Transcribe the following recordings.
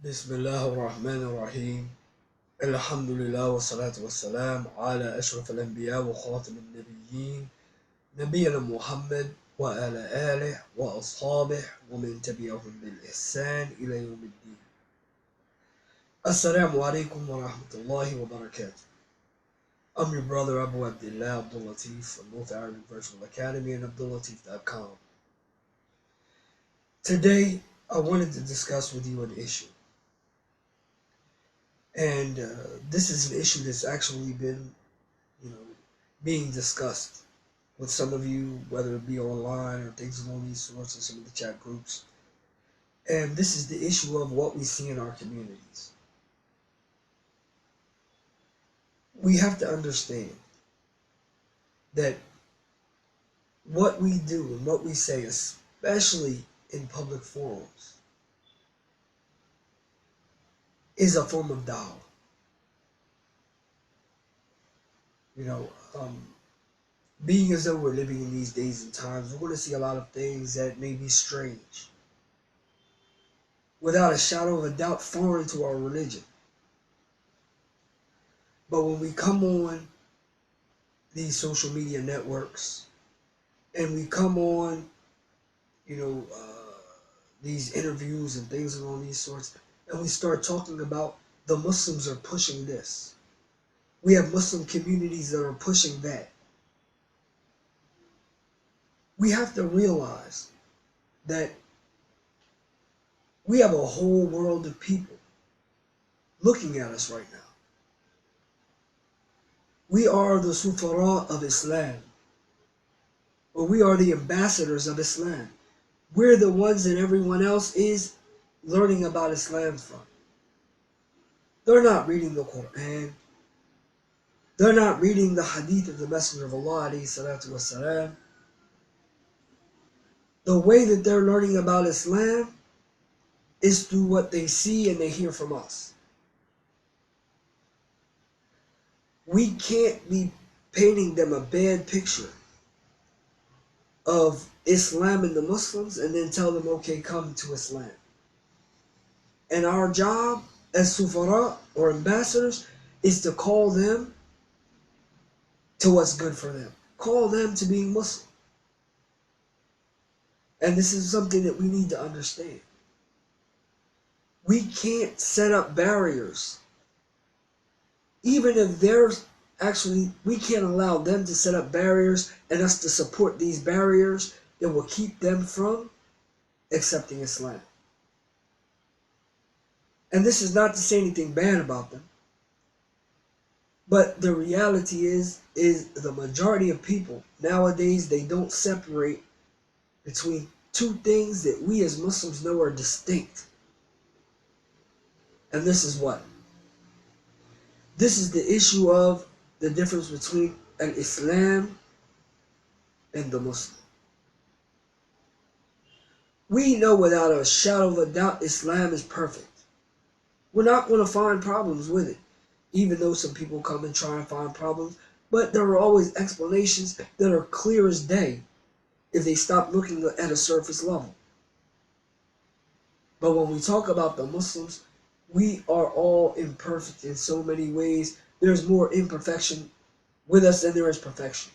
بسم الله الرحمن الرحيم. الحمد لله والصلاة والسلام على أشرف الأنبياء وخاتم النبيين نبينا محمد وعلى آله وأصحابه ومن تبعهم بالإحسان إلى يوم الدين. Assalamu alaikum wa rahmatullahi wa barakatuh. I'm your brother Abdul-Lateef from both Arabic Virtual Academy and Abdul-Lateef.com. Today, I wanted to discuss with you an issue. And this is an issue that's actually been, being discussed with some of you, whether it be online or things along these sorts in some of the chat groups. And this is the issue of what we see in our communities. We have to understand that what we do and what we say, especially in public forums, is a form of dawah. Being as though we're living in these days and times, we're going to see a lot of things that may be strange, without a shadow of a doubt, foreign to our religion. But when we come on these social media networks, and we come on, these interviews and things along these sorts, and we start talking about the Muslims are pushing this. We have Muslim communities that are pushing that. We have to realize that we have a whole world of people looking at us right now. We are the sufara of Islam, or we are the ambassadors of Islam. We're the ones that everyone else is learning about Islam from. They're not reading the Qur'an. They're not reading the hadith of the Messenger of Allah alayhi salatu wasalam. The way that they're learning about Islam is through what they see and they hear from us. We can't be painting them a bad picture of Islam and the Muslims and then tell them, okay, come to Islam. And our job as sufara or ambassadors is to call them to what's good for them. Call them to being Muslim. And this is something that we need to understand. We can't set up barriers. Even if we can't allow them to set up barriers and us to support these barriers that will keep them from accepting Islam. And this is not to say anything bad about them. But the reality is the majority of people nowadays, they don't separate between two things that we as Muslims know are distinct. And this is what? This is the issue of the difference between an Islam and the Muslim. We know without a shadow of a doubt Islam is perfect. We're not going to find problems with it, even though some people come and try and find problems. But there are always explanations that are clear as day if they stop looking at a surface level. But when we talk about the Muslims, we are all imperfect in so many ways. There's more imperfection with us than there is perfection.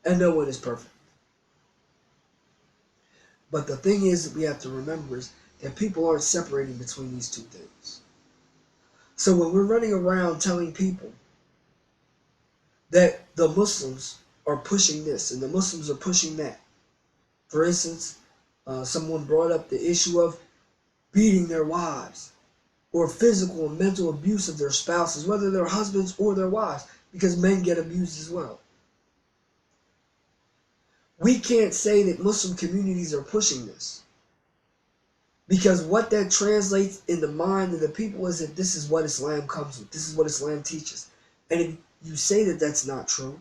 And no one is perfect. But the thing is that we have to remember is that people aren't separating between these two things. So when we're running around telling people that the Muslims are pushing this and the Muslims are pushing that. For instance, someone brought up the issue of beating their wives or physical and mental abuse of their spouses, whether they're husbands or their wives, because men get abused as well. We can't say that Muslim communities are pushing this, because what that translates in the mind of the people is that this is what Islam comes with. This is what Islam teaches. And if you say that that's not true,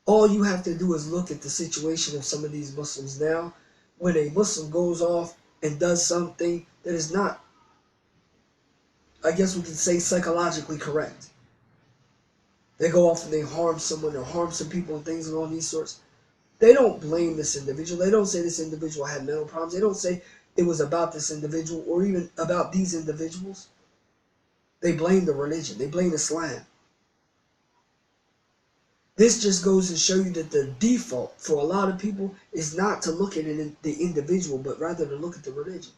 all you have to do is look at the situation of some of these Muslims now. When a Muslim goes off and does something that is not, I guess we can say, psychologically correct. They go off and they harm someone or harm some people and things along these sorts. They don't blame this individual. They don't say this individual had mental problems. They don't say it was about this individual or even about these individuals, they blame the religion. They blame Islam. This just goes to show you that the default for a lot of people is not to look at the individual, but rather to look at the religion.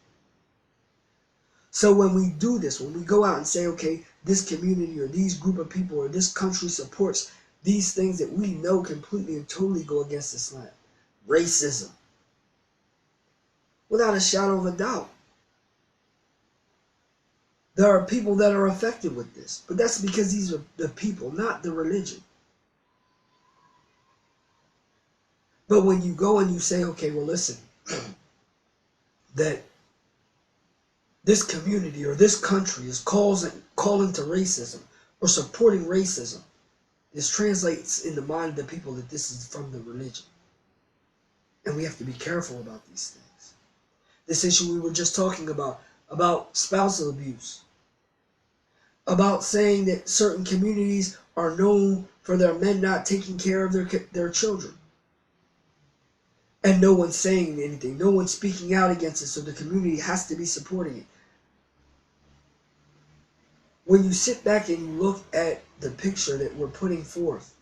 So when we do this, when we go out and say, okay, this community or these group of people or this country supports these things that we know completely and totally go against Islam, racism, without a shadow of a doubt. There are people that are affected with this, but that's because these are the people, not the religion. But when you go and you say, okay, well, listen, that this community or this country is calling to racism or supporting racism, this translates in the mind of the people that this is from the religion. And we have to be careful about these things. This issue we were just talking about spousal abuse, about saying that certain communities are known for their men not taking care of their children. And no one's saying anything. No one's speaking out against it, so the community has to be supporting it. When you sit back and you look at the picture that we're putting forth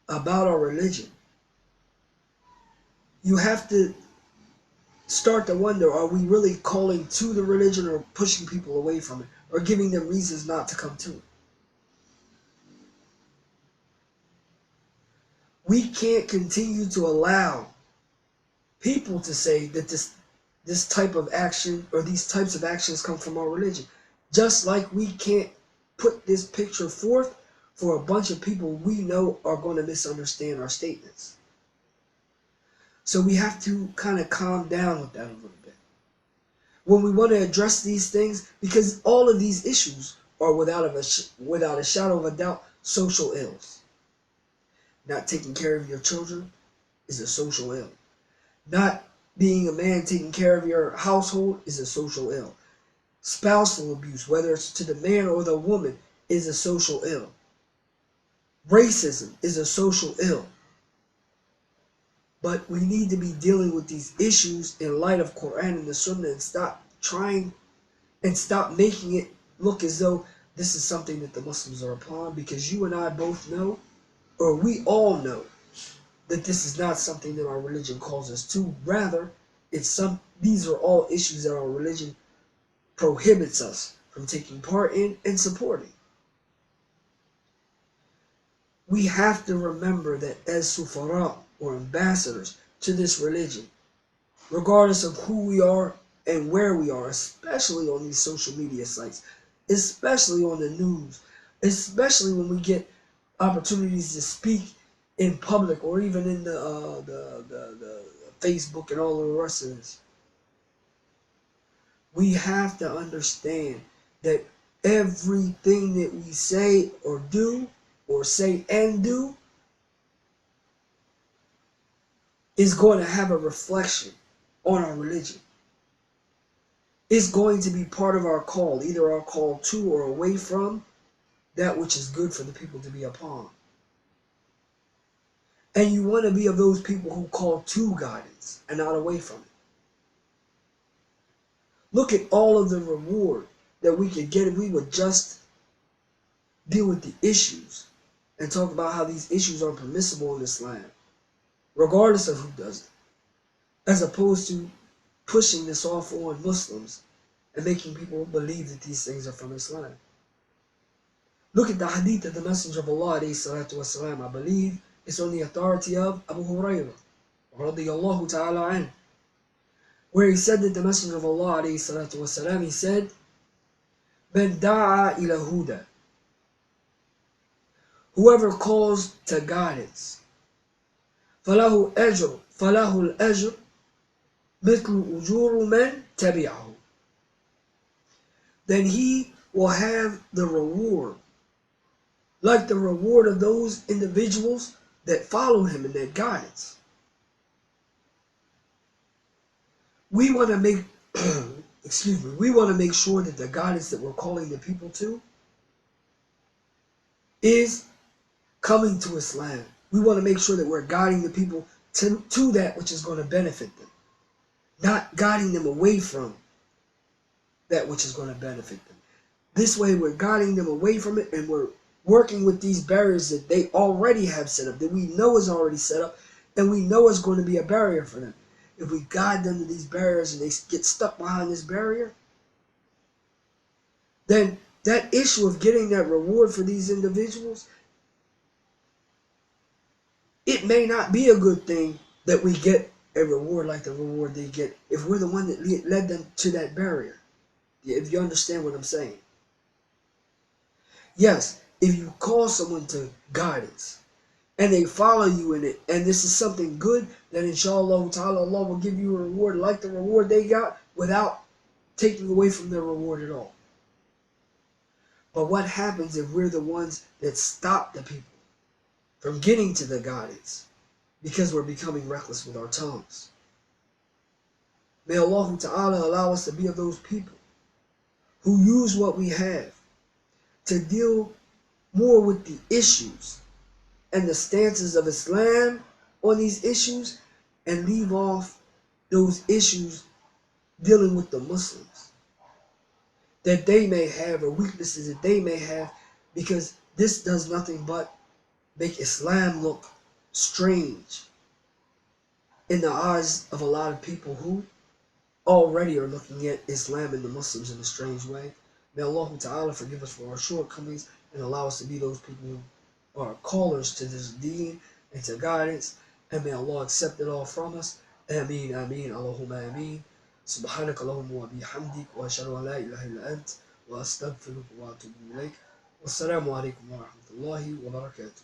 about our religion, you have to start to wonder, are we really calling to the religion or pushing people away from it or giving them reasons not to come to it? We can't continue to allow people to say that this type of action or these types of actions come from our religion. Just like we can't put this picture forth for a bunch of people we know are going to misunderstand our statements. So we have to kind of calm down with that a little bit when we want to address these things, because all of these issues are without a shadow of a doubt social ills. Not taking care of your children is a social ill. Not being a man taking care of your household is a social ill. Spousal abuse, whether it's to the man or the woman, is a social ill. Racism is a social ill. But we need to be dealing with these issues in light of Qur'an and the Sunnah and stop making it look as though this is something that the Muslims are upon, because you and I both know, or we all know, that this is not something that our religion calls us to. Rather, these are all issues that our religion prohibits us from taking part in and supporting. We have to remember that as sufara, or ambassadors to this religion, regardless of who we are and where we are, especially on these social media sites, especially on the news, especially when we get opportunities to speak in public or even in the Facebook and all of the rest of this. We have to understand that everything that we say or do, or say and do, is going to have a reflection on our religion. It's going to be part of our call, either our call to or away from that which is good for the people to be upon. And you want to be of those people who call to guidance and not away from it. Look at all of the reward that we could get if we would just deal with the issues and talk about how these issues are permissible in Islam, regardless of who does it, as opposed to pushing this off on Muslims and making people believe that these things are from Islam. Look at the hadith of the Messenger of Allah, والسلام, I believe it's on the authority of Abu Hurairah, radiyallahu ta'ala anhu, where he said that the Messenger of Allah, والسلام, he said, "Man da'a ila huda," whoever calls to guidance, فَلَهُ الْأَجْرُ مِثْلُ أُجُورُ مَنْ تَبِعَهُ, then he will have the reward, like the reward of those individuals that followed him in that guidance. We want to make, we want to make sure that the guidance that we're calling the people to is coming to Islam. We want to make sure that we're guiding the people to that which is going to benefit them, not guiding them away from that which is going to benefit them. This way we're guiding them away from it, and we're working with these barriers that they already have set up, that we know is already set up, and we know is going to be a barrier for them. If we guide them to these barriers and they get stuck behind this barrier, then that issue of getting that reward for these individuals, it may not be a good thing that we get a reward like the reward they get if we're the one that led them to that barrier. If you understand what I'm saying. Yes, if you call someone to guidance and they follow you in it, and this is something good, then inshallah ta'ala Allah will give you a reward like the reward they got without taking away from their reward at all. But what happens if we're the ones that stop the people from getting to the guidance because we're becoming reckless with our tongues? May Allah ta'ala allow us to be of those people who use what we have to deal more with the issues and the stances of Islam on these issues, and leave off those issues dealing with the Muslims that they may have, or weaknesses that they may have, because this does nothing but make Islam look strange in the eyes of a lot of people who already are looking at Islam and the Muslims in a strange way. May Allah Ta'ala forgive us for our shortcomings and allow us to be those people who are callers to this deen and to guidance. And may Allah accept it all from us. Ameen, ameen, Allahumma ameen. سبحانك اللهم وبحمدك وأشهد أن لا إله إلا أنت وأستغفرك وأتوب إليك والسلام عليكم ورحمة الله وبركاته.